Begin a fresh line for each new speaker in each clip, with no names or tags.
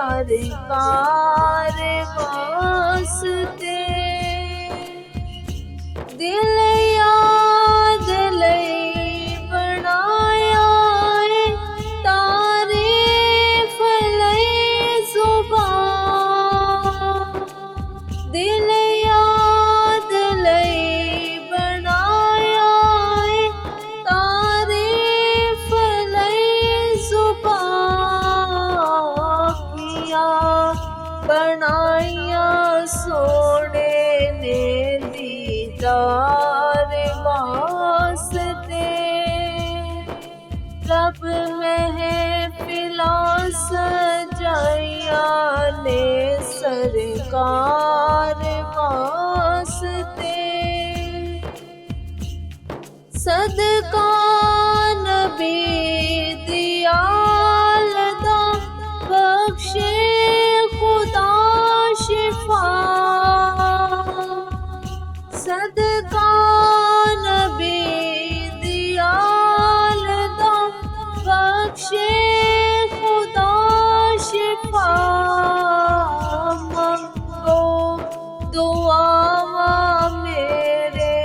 सरकार वास्ते दिल याद लई बनाया है तारीफ लई ज़ुबान दिल याद लई बनाया है तारीफ लई ज़ुबान किया बनाया सोने ने दीदार वास्ते रब महफिलां सजाइया ने सरकार वास्ते सदका नबी दियाल दा बख्शे खुदा शिफा सदका नबी दियाल दा बख्शे खुदा शिफा मंगो दुआवा मेरे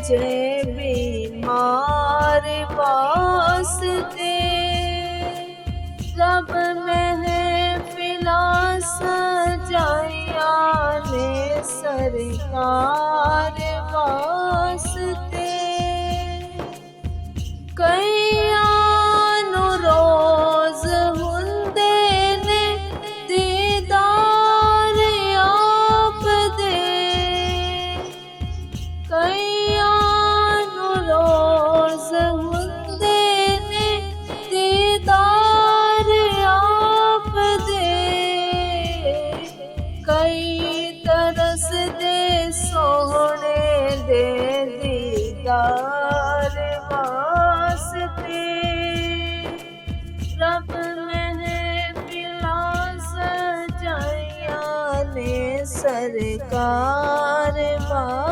जे बीमार वास्ते रब महफिलां सजाइया ने सरकार वास्ते कईयां नू रोज़ हुंदे ने दीदार आप दे कईयां नू रोज़ हुंदे ने दीदार आप दे कई तरस दे सोहने दे दीदार वास्ते रब महफिलां सजाइया ने सरकार वास्ते।